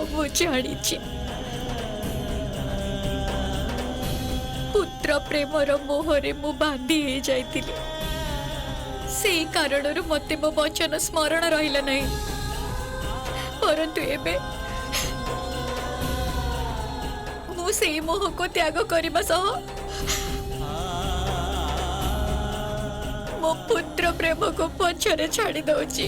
मु जानी पुत्र प्रेमर मोहरे मु बांधी हो जाइतिली से कारण मते मो वचन स्मरण रहिला नहीं परंतु एबे मु से मोह को त्याग करबा सह मो पुत्र प्रेम को पछरे छाड़ी दउची।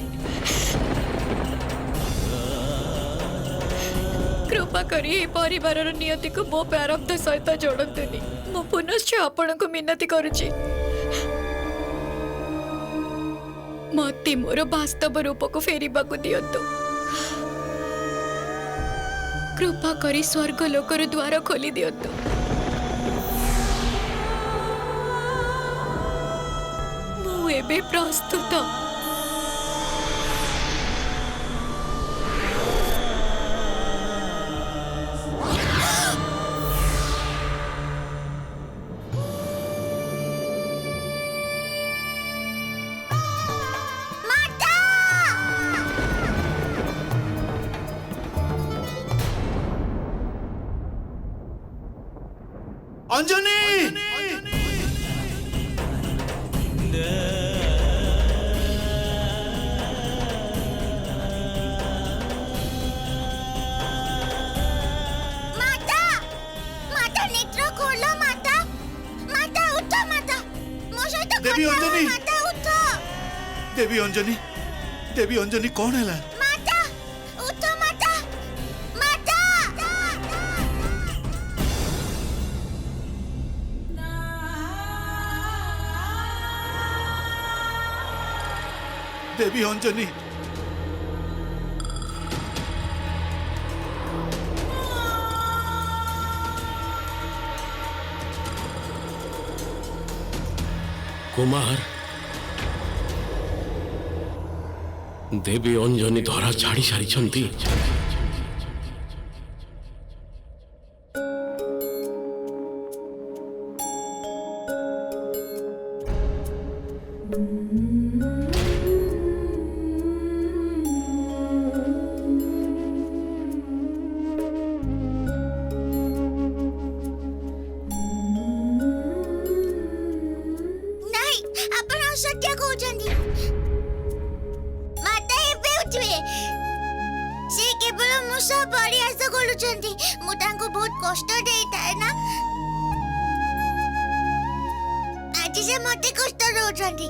कृपा करी परिवार नियति को मो प्रारब्ध सहित जोड़तुनी मु पुनश्च आपण को मिनती करुची मते मोर वास्तव रूप को फेरिबा को दियंतु। कृपा करी स्वर्ग लोकर द्वार खोली दियंतु। मु एबे प्रस्तुत। अंजनी माता माता नेत्र खोलो माता माता उठ माता मो सहित देवी अंजनी माता उठ देवी अंजनी कौन है माता उठ माता माता देवी अंजनी कुमार देवी अंजनी धरा छाड़ी सारी नहीं आपण सत्य कहउछंदी माता एबे उठवे से केवल मुसा बड़ी आशा करूछंदी मु तांको बहुत कष्ट देई थाए ना आज से मते कष्ट रोछंदी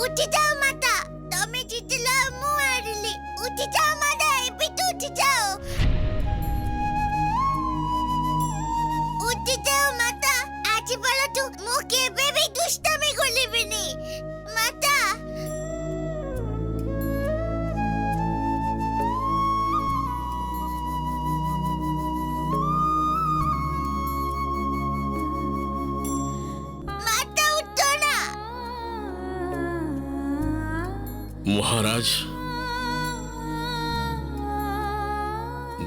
उठी जाओ माता तमे जितला मु हारिली उठी जाओ माता एबे तो उठी जाओ माता आज बोलो तू मु केबे भी दुष्टमी खोलिबिनी माता माता उठो ना महाराज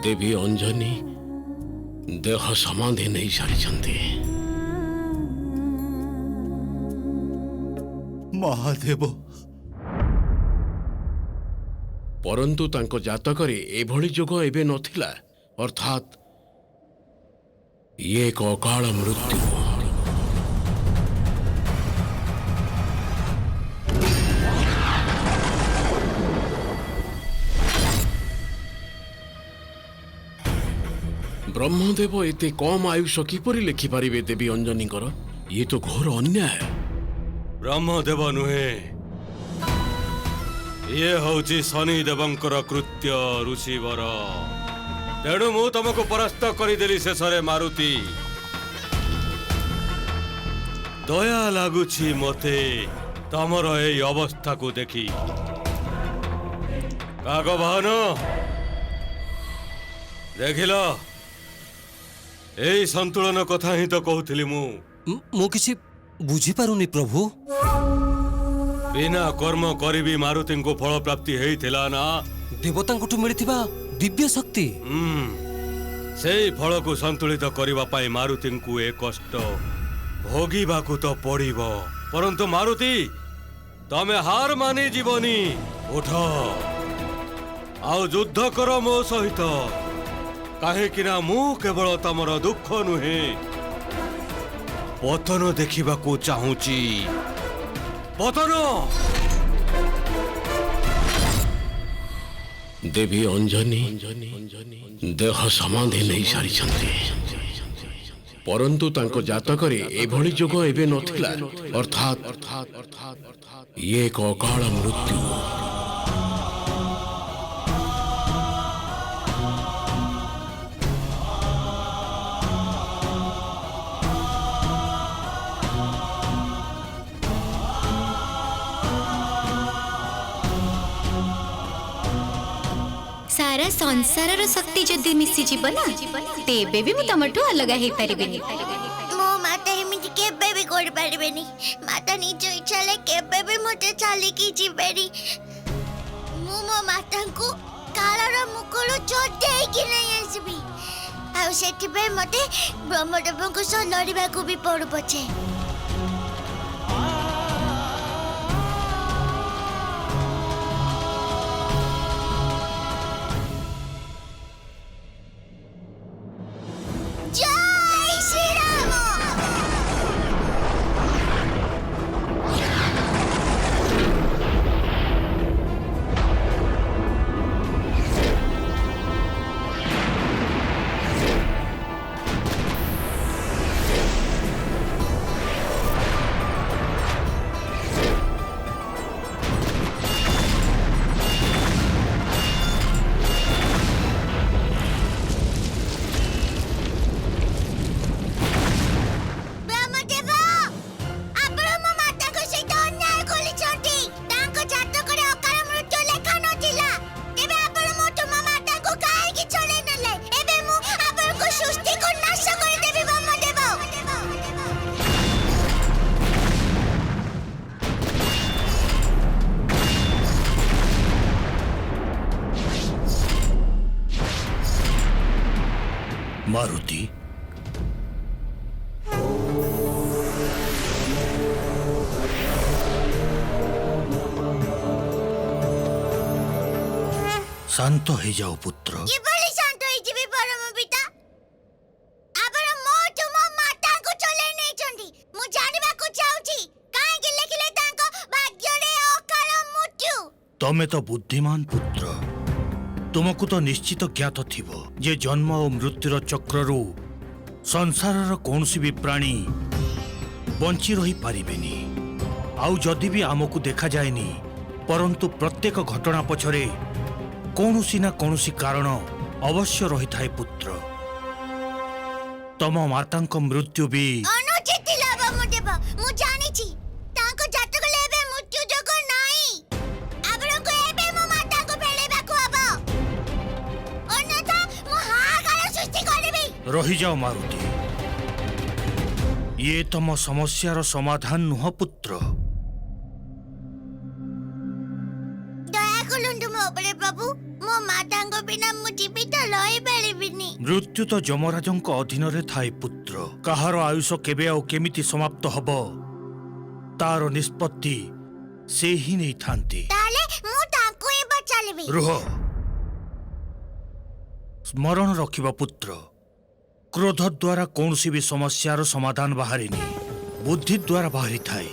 देवी अंजनी देह समाधि नहीं सारी महादेव परंतु तांको जातकरे एभली जोग एबे नथिला अर्थात ये एक अकाल मृत्यु ब्रह्मदेव एते कम आयुष किपरि लिखि पारिबे देवी अंजनी ये तो घोर अन्याय। ब्रह्मदेव नुहे ये हूँ शनि देवंकर कृत्य ऋषिवर तेणु मु तुमको परास्त करदेली शेष मारुति दया लगुछि मते तमर ए अवस्था को देखी कागवाहन देखिल ए संतुलन कथा ही तो कहूली मु किसी बुझी पारुनी प्रभु बिना कर्म करी मारुति को फल प्राप्ति होता ना देवता मिलता दिव्य शक्ति से फल को संतुलित करने मारुति को ए कष्ट भोगिबा को तो पड़िबो परंतु मारुति तमे हार मानी जीवनी उठ आओ युद्ध कर मो सहित କାହିଁକି ନା ମୁଁ କେବଳ ତମର ଦୁଃଖ ନୁହେଁ ପତନ ଦେଖିବାକୁ ଚାହୁଁଛି। ପତନ। ଦେବୀ ଅଞ୍ଜନି ଦେହ ସମାଧି ନେଇ ସାରିଛନ୍ତି, ପରନ୍ତୁ ତାଙ୍କ ଜାତକରେ ଏଭଳି ଯୋଗ ଏବେ ନଥିଲା। ଅର୍ଥାତ୍ ଇଏ ଏକ ଅକାଳ ମୃତ୍ୟୁ। सारा संसार शक्ति जदि मिसी जीव ना तेबे भी मु तमठू अलग हे परिबेनी। मो माता एमिति केबे भी कर पारिबेनी। माता निज इच्छा ले केबे भी मते चाली की जीवेनी। मु मो माता को कालर मुकुल चोटे कि नहीं आसबी। आ सेठी पे मते ब्रह्मदेव को सो लड़िबा को भी पड़ु पछे। जय श्री राम। ब्रह्मदेव आपण मो माता को सहित अन्याय कलिछंती। तांको जातकरे अकाल मृत्यु लेखा नथिला। तेबे आपण मोटो मो माता को काहे कि छडे नले। एबे मु आपण को सृष्टि को नाश कर देबी ब्रह्मदेव। मारुति शांत हो जाओ पुत्र। ये बोली शांत होई जीवी परम पिता। आपण मोटो मो माता को चले नै छंती। मु जानिबा को चाहूची काहे कि लेखिले तांको भाग्य रे अकाल मृत्यु। तमे तो बुद्धिमान पुत्र, तुमको तो निश्चित ज्ञात थिबो जे जन्म और मृत्युर चक्ररू संसारर कौनसी भी प्राणी बंची रही पारिबेनी। आउ जदि भी आमको देखा जाएनी, परंतु प्रत्येक घटना पछरे कौनसी ना कौनसी कारण अवश्य रही थाए पुत्र। तम मातांक मृत्यु भी अनुचित थिला ब्रह्मदेव। मु जानिछि तांको जातक लेबे मृत्यु जोग नाही। आपण को एबे मो माता को फेलेबा को हबो। अन्यथा मु हाहाकार सृष्टि करबी। रही जाओ मारुति, ये तम समस्यार समाधान नुह पुत्र। दया कलंतु मो उपरे प्रभु। मो माता को बिना मु जीवित रही पारिबिनी। मृत्यु तो यमराजंक अधीन रे थाए पुत्र। कहार आयुष केबे आ केमिति समाप्त हब तार निष्पत्ति से ही नहीं थांती। ताले मु तांको ही बचालिबी। रुह, स्मरण रखिबा पुत्र, क्रोध द्वारा कौनसी भी समस्यार समाधान बाहरिनी, बुद्धि द्वारा बाहरी थाए।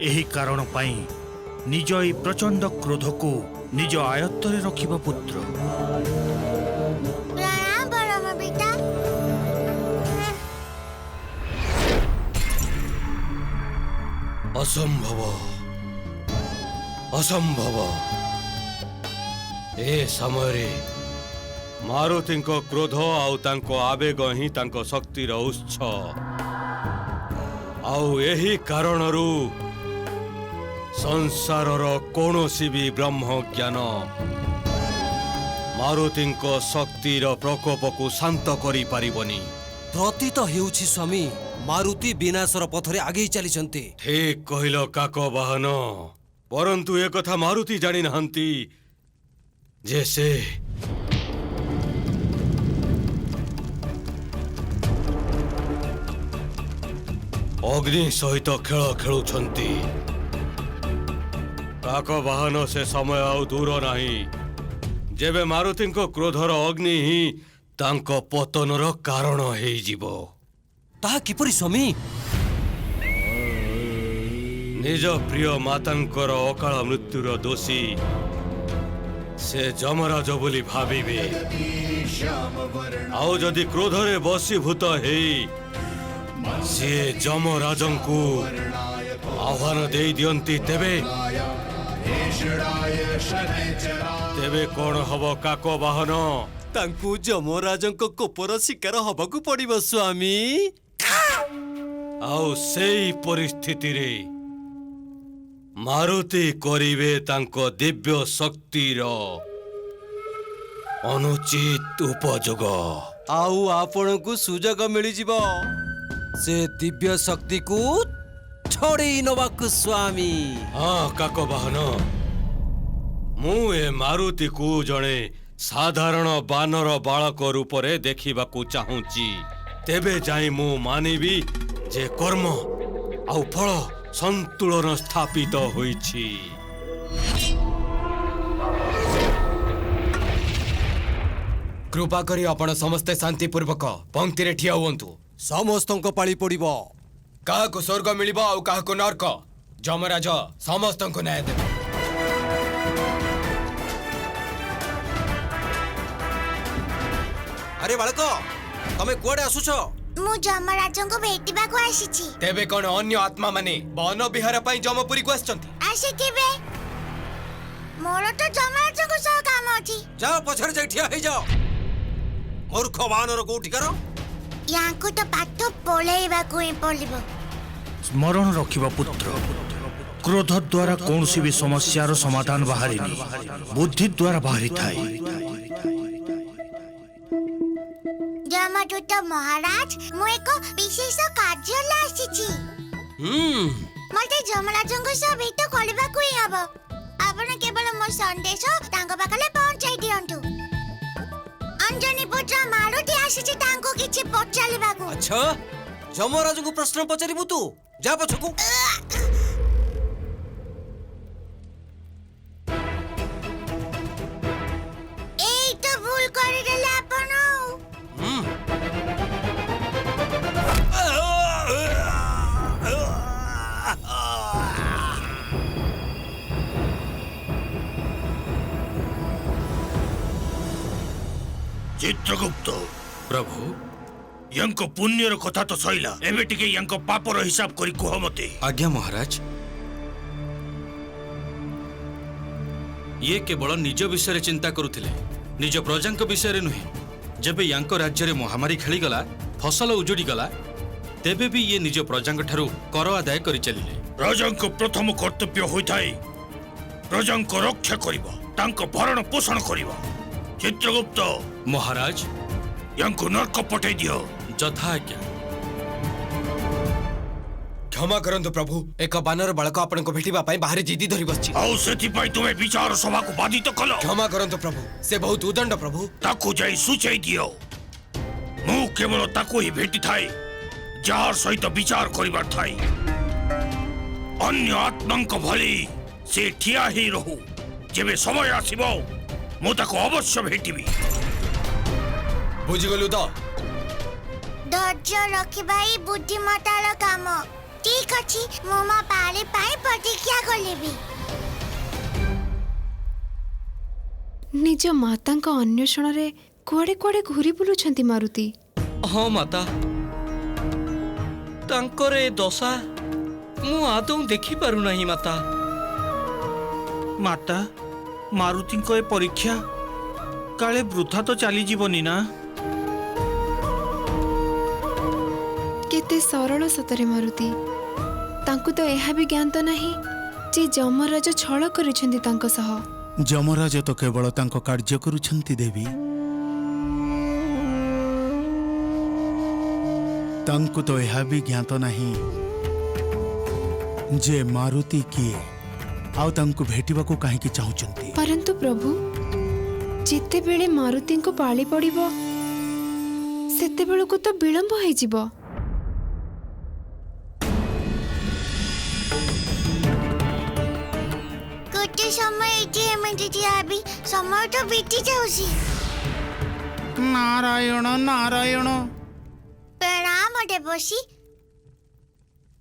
एही कारण पाई निज ई प्रचंड क्रोध को निज आयत्तरे रखिबा पुत्र। प्रणाम परम पिता। असंभव असंभव। ए समय मारुतिंको क्रोध आउ तांको आवेग ही तांको शक्तिर उत्स। आउ एही कारणरू संसारर कौनसी भी ब्रह्म ज्ञान मारुतिंको शक्तिर प्रकोप को शांत करि पारिबनी। प्रतीत हेउछि स्वामी मारुति विनाशर पथरे आगे चलीछन्ते। ठीक कहिल काक वाहन, परंतु एक कथा मारुति जानी नहंती जे से अग्नि सहित खेल खेलुछंती। काक वाहन से समय आउ दूर नहीं। जेबे मारुतिଙ୍କ କ୍ରୋଧର ଅଗ୍ନି ହିଁ ତାଙ୍କ ପତନର କାରଣ ହେଇଯିବ। ତାହା କିପରି ସ୍ୱାମୀ? ନିଜ ପ୍ରିୟ ମାତାଙ୍କର ଅକାଳ ମୃତ୍ୟୁର ଦୋଷୀ ସେ ଯମରାଜ ବୋଲି ଭାବିବେ। ଆଉ ଯଦି କ୍ରୋଧରେ ବଶୀଭୂତ ହେଇ ସିଏ ଯମରାଜଙ୍କୁ ଆହ୍ୱାନ ଦେଇ ଦିଅନ୍ତି ତେବେ କଣ ହବ କାକ ବାହନ? ତାଙ୍କୁ ଯମରାଜଙ୍କ କୋପର ଶିକାର ହବାକୁ ପଡିବ ସ୍ୱାମୀ। ଆଉ ସେଇ ପରିସ୍ଥିତିରେ ମାରୁତି କରିବେ ତାଙ୍କ ଦିବ୍ୟ ଶକ୍ତିର ଅନୁଚିତ ଉପଯୋଗ। ଆଉ ଆପଣଙ୍କୁ ସୁଯୋଗ ମିଳିଯିବ ସେ ଦିବ୍ୟ ଶକ୍ତିକୁ ଛଡେଇ ନବାକୁ ସ୍ୱାମୀ। ହଁ କାକ ବାହନ, ମୁଁ ଏ ମାରୁତିକୁ ଜଣେ ସାଧାରଣ ବାନର ବାଳକ ରୂପରେ ଦେଖିବାକୁ ଚାହୁଁଛି। ତେବେ ଯାଇ ମୁଁ ମାନିବି ଯେ କର୍ମ ଆଉ ଫଳ ସନ୍ତୁଳନ ସ୍ଥାପିତ ହୋଇଛି। କୃପା କରି ଆପଣ ସମସ୍ତେ ଶାନ୍ତିପୂର୍ବକ ପଙ୍କ୍ତିରେ ଠିଆ ହୁଅନ୍ତୁ। ସମସ୍ତଙ୍କ ପାଳି ପଡିବ। କାହାକୁ ସ୍ୱର୍ଗ ମିଳିବ ଆଉ କାହାକୁ ନର୍କ। ଯମରାଜ ସମସ୍ତଙ୍କୁ ନ୍ୟାୟ ଦେବେ। ଆରେ ବାଳକ, ତମେ କୁଆଡେ ଆସୁଛ? ମୁଁ ଯମରାଜଙ୍କୁ ଭେଟିବାକୁ ଆସିଛି। ତେବେ କଣ ଅନ୍ୟ ଆତ୍ମା ମାନେ ବନ ବିହାର ପାଇଁ ଯମପୁରୀକୁ ଆସିଛନ୍ତି? ଆସିଥିବେ। ମୋର ତ ଯମରାଜଙ୍କ ସହ କାମ ଅଛି। ଯାଅ ପଛରେ ଯାଇ ଠିଆ ହେଇଯାଅ। ମୂର୍ଖ ବାନର କୋଉଠିକାର? ୟାଙ୍କୁ ତ ପାଠ ପଳେଇବାକୁ ହିଁ ପଡିବ। ସ୍ମରଣ ରଖିବା ପୁତ୍ର, କ୍ରୋଧ ଦ୍ୱାରା କୌଣସି ବି ସମସ୍ୟାର ସମାଧାନ ବାହାରିନି, ବୁଦ୍ଧି ଦ୍ୱାରା ବାହାରିଥାଏ। ଯମଦୂତ ମହାରାଜ, ମୁଁ ଏକ ବିଶେଷ କାର୍ଯ୍ୟରେ ଆସିଛି। ମତେ ଯମରାଜଙ୍କ ସହ ଭେଟ କରିବାକୁ ହିଁ ହବ। ଆପଣ କେବଳ ମୋ ସନ୍ଦେଶ ତାଙ୍କ ପାଖରେ ପହଞ୍ଚାଇ ଦିଅନ୍ତୁ। ଅଞ୍ଜନି ପୁତ୍ର ମାରୁତି ଆସିଛି ତାଙ୍କୁ କିଛି ପଚାରିବାକୁ। ଆଚ୍ଛା, ଯମରାଜଙ୍କୁ ପ୍ରଶ୍ନ ପଚାରିବୁ ତୁ? ଯା ପଛକୁ। ଏଇ ତ ଭୁଲ କରିଦେଲେ ଆପଣ। ଚିତ୍ରଗୁପ୍ତ ପ୍ରଭୁ, ୟାଙ୍କ ପୁଣ୍ୟର କଥା ତ ସଇଲା, ଏବେ ଟିକେ ୟାଙ୍କ ପାପର ହିସାବ କରି କୁହ ମତେ। ଆଜ୍ଞା ମହାରାଜ, ଇଏ କେବଳ ନିଜ ବିଷୟରେ ଚିନ୍ତା କରୁଥିଲେ, ନିଜ ପ୍ରଜାଙ୍କ ବିଷୟରେ ନୁହେଁ। ଯେବେ ୟାଙ୍କ ରାଜ୍ୟରେ ମହାମାରୀ ଖେଳିଗଲା, ଫସଲ ଉଜୁଡ଼ିଗଲା, ତେବେ ବି ଇଏ ନିଜ ପ୍ରଜାଙ୍କ ଠାରୁ କର ଆଦାୟ କରି ଚାଲିଲେ। ପ୍ରଜାଙ୍କ ପ୍ରଥମ କର୍ତ୍ତବ୍ୟ ହୋଇଥାଏ ପ୍ରଜାଙ୍କ ରକ୍ଷା କରିବା, ତାଙ୍କ ଭରଣ ପୋଷଣ କରିବା। ଚିତ୍ରଗୁପ୍ତ, ମହାରାଜ, ୟାଙ୍କୁ ନର୍କ ପଠେଇ ଦିଅ। ଯଥା ଆଜ୍ଞା। କ୍ଷମା କରନ୍ତୁ ପ୍ରଭୁ, ଏକ ବାନର ବାଳକ ଆପଣଙ୍କୁ ଭେଟିବା ପାଇଁ ବାହାରେ ଜିଦି ଧରି ବସିଛି। ଆଉ ସେଥିପାଇଁ ତୁମେ ବିଚାର ସଭାକୁ ବାଧିତ କଲ। କ୍ଷମା କରନ୍ତୁ ପ୍ରଭୁ, ସେ ବହୁତ ଉଦଣ୍ଡ ପ୍ରଭୁ। ତାକୁ ଯାଇ ସୂଚାଇ ଦିଅ। ମୁଁ କେବଳ ତାକୁ ହିଁ ଭେଟିଥାଏ ଯାହାର ସହିତ ବିଚାର କରିବାର ଥାଏ। ଅନ୍ୟ ଆତ୍ମାଙ୍କ ଭଳି ସେ ଠିଆ ହେଇ ରହୁ। ଯେବେ ସମୟ ଆସିବ ମୁଁ ତାକୁ ଅବଶ୍ୟ ଭେଟିବି। ବୁଝିଗଲୁ ତ? ଧୈର୍ଯ୍ୟ ରଖିବା ହିଁ ବୁଦ୍ଧିମତାର କାମ। ଠିକ ଅଛି, ମୁଁ ମୋ ପାଳି ପାଇଁ ପ୍ରତିଜ୍ଞା କରିବି। ନିଜ ମାତାଙ୍କ ଅନ୍ୱେଷଣରେ କୁଆଡେ କୁଆଡେ ଘୁରି ବୁଲୁଛନ୍ତି ମାରୁତି। ହଁ ମାତା, ତାଙ୍କର ଏ ଦଶା ମୁଁ ଆଦୌ ଦେଖିପାରୁନାହିଁ ମାତା। ମାତା, ମାରୁତିଙ୍କ ଏ ପରୀକ୍ଷା କାଳେ ବୃଥା ତ ଚାଲିଯିବନି ନା? କେତେ ସରଳ ସତରେ ମାରୁତି। ତାଙ୍କୁ ତ ଏହା ବି ଜ୍ଞାତ ନାହିଁ ଯେ ଯମରାଜ ଛଳ କରିଛନ୍ତି ତାଙ୍କ ସହ। ଯମରାଜ ତ କେବଳ ତାଙ୍କ କାର୍ଯ୍ୟ କରୁଛନ୍ତି ଦେବୀ। ତାଙ୍କୁ ତ ଏହା ବି ଜ୍ଞାତ ନାହିଁ ଯେ ମାରୁତି କିଏ ଆଉ ତାଙ୍କୁ ଭେଟିବାକୁ କାହିଁକି ଚାହୁଁଛନ୍ତି। ପରନ୍ତୁ ପ୍ରଭୁ, ଯେତେବେଳେ ମାରୁତିଙ୍କୁ ପାଳି ପଡ଼ିବ ସେତେବେଳକୁ ତ ବିଳମ୍ବ ହେଇଯିବ। ଗୋଟେ ସମୟ ଏଠି ଏମିତି ଠିଆ ହେବି, समय तो बीती जाउसी। नारायण नारायण। प्रणाम देवसी।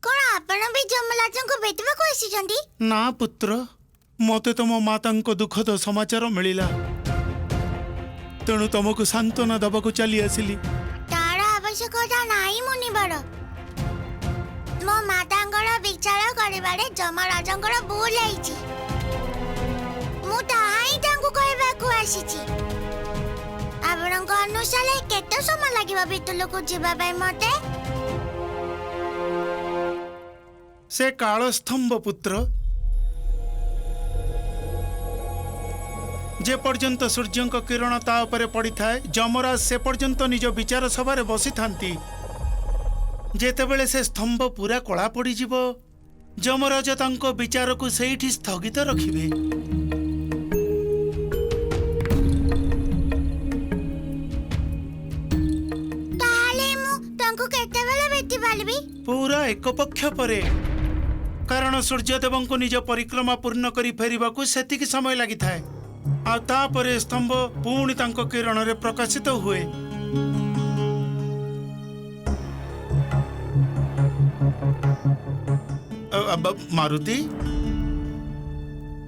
कौन आपण भी जमराज को भेटवा को आसीचंदी? ना पुत्र, मते तुम माता दुखद समाचार मिलिला, तेणु तुमको सांत्वना दबाको चली आसिली। तार आवश्यकता नाही मुनिबर। मो मातांकर विचार करिबारे जमराजंकर भूल आइछि। मु ताहाई तांको कहबाको आसीछि। आपणक अनुसार केते समय लागिबा भितरलो को जिबा पाई मते? से कालस्तंभ पुत्र, जे पर्यंत सूर्य किरण ता उपरे पड़ी थाए, जमराज से पर्यंत निज विचार सभारे बसी थांती। जेतेबेले से स्तंभ पूरा कला पड़ी जीवो, जमराज तांको विचार को सेठी स्थगित रखिबे। ताले मु तांको केतेबेले भेटि पालबी? पूरा एक पक्ष परे, कारण सूर्यदेव को निज परिक्रमा पूर्ण करी फेरिबा को सेतिकी समय लागि थाए। आ तापरे स्तंभ पुणी तांको किरण रे प्रकाशित हुए। मारुति,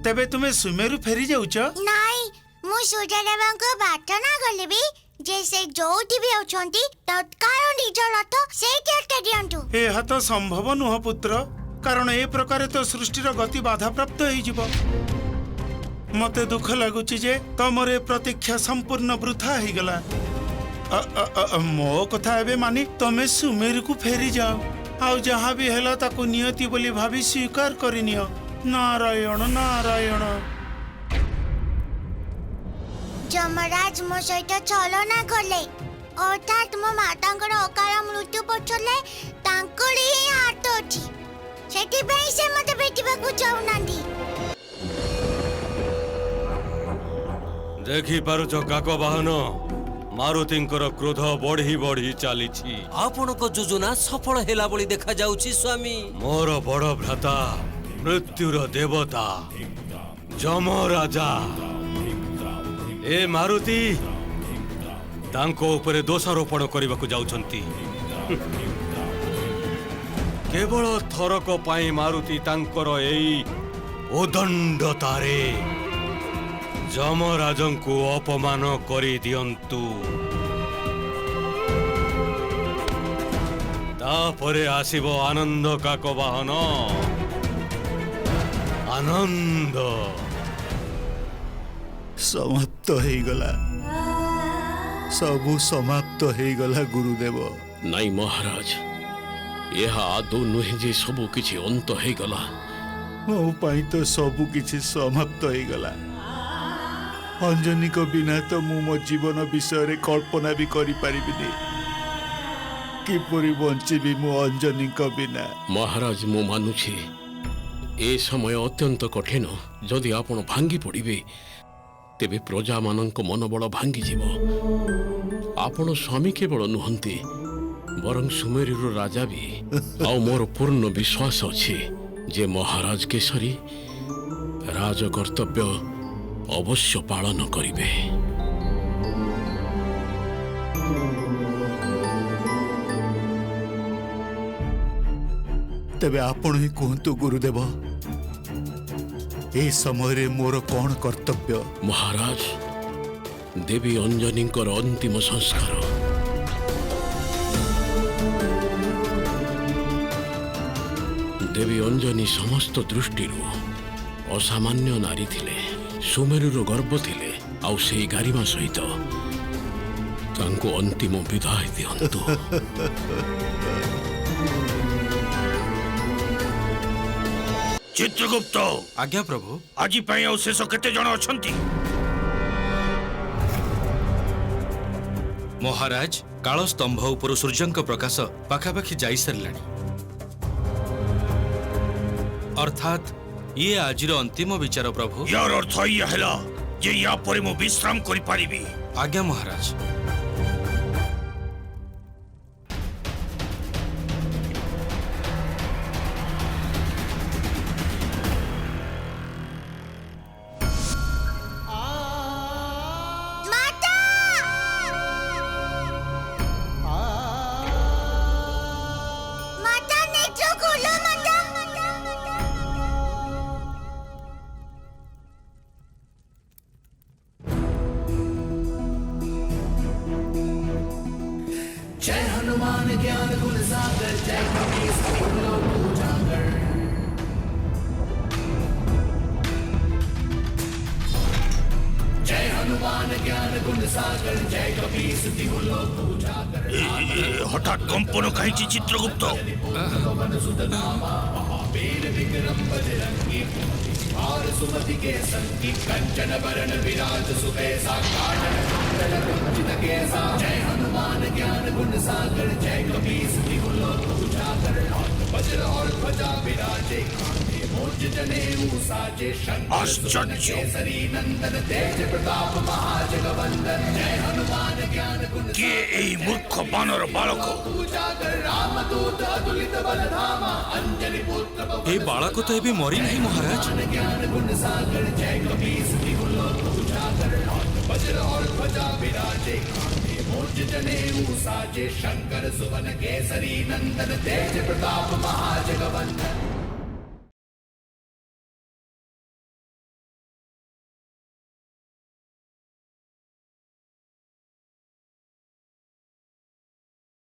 तेबे तुमे सुमेरु फेरी जाउछ? नाई, मु सूर्यदेवंको बाट ना गलेबी। जे से जोठी भी अछंती तत्काल निज रथ से केटे दियंतु। ए हाथ संभव नुह पुत्र, कारण ए प्रकार तो सृष्टिर गति बाधा प्राप्त होई जिवो। मते दुख लगुची जे तमरे प्रतीक्षा संपूर्ण वृथा ही गला। मो कथा एबे मानी तमे सुमेरु को फेरी जाओ, आउ जहाँ भी हेला ताको नियति बोली भाभी स्वीकार करि नियो। नारायण नारायण। जमराज मो सहित छलना कले, अर्थात मो मातांकर अकाल मृत्यु पछले तांकरी ही हाथ अछि। सेठी बेई से मते भेटिबाकू चाहुनांदी। देखि पारुछ काको बाहन, मारुतिंकर क्रोध बढ़ी बढ़ी चलीछि। ଆପଣଙ୍କ ଯୋଜନା ସଫଳ ହେଲା ଭଳି ଦେଖାଯାଉଛି ସ୍ୱାମୀ। मोर बड़ भ्राता मृत्युर देवता जमराजा ए मारुति तांको उपरे दोषारोपण करबाकू जाउछंती। केवल थरक पाई मारुति तांकर एई उदंडतारे जमराजंकु अपमान करी दियंतु। तापरे आसीबो आनंद काको बाहन, आनंद। समाप्त हो गला, सबु समाप्त हो गला गुरुदेव। नाई महाराज, यह आदौ नुहे जे सबु किछि अंत हो गला। मो पाई तो सबु किछि समाप्त हो गला। अंजनी को बिना तो मु मो जीवन विषय रे कल्पना भी करि परिबिनी। किपरि बंचिबी मु अंजनी को बिना। महाराज मु मानुछि ए समय अत्यंत कठिन। जदि आपण भांगी पड़िबे तेबे प्रजा मानक मनोबल भांगी जीव। आपण स्वामी केवल नुहंती, बरं सुमेरुर राजा भी। आ मोर पूर्ण विश्वास अछि जे महाराज केसरी राज कर्तव्य अवश्य पालन करिबे। तेबे आपण ही कहतु गुरुदेव, ए समय रे मोर कौन कर्तव्य? महाराज, देवी अंजनीकर अंतिम संस्कार। देवी अंजनी समस्त दृष्टि असामान्य नारी थिले, सुमेरुर गर्भ थिले। आउ सेई गारिमा सहित तांको अंतिम विदाय दियंतु। चित्रगुप्त, आज्ञा प्रभु। आज पाई आउ शेष केते जण अछंती? महाराज, काल स्तंभ उपर सूर्यंक प्रकाश पाखापाखि जाई सारलाणी। अर्थात ये आजिर अंतिम विचार प्रभु। यार अर्थ ये हैला जे या परे मु विश्राम करि पारिबी। आज्ञा महाराज। হঠাৎ কম্পন কাহিঁচি চিত্রগুপ্ত? আশ্চর্য! কে এই মূর্খ বানর বালক? ଏ ବାଳକ ତ ଏବେ ମରିନାହିଁ ମହାରାଜ। शंकर सुवन केसरी नंदन तेज प्रताप महाजगवंदन।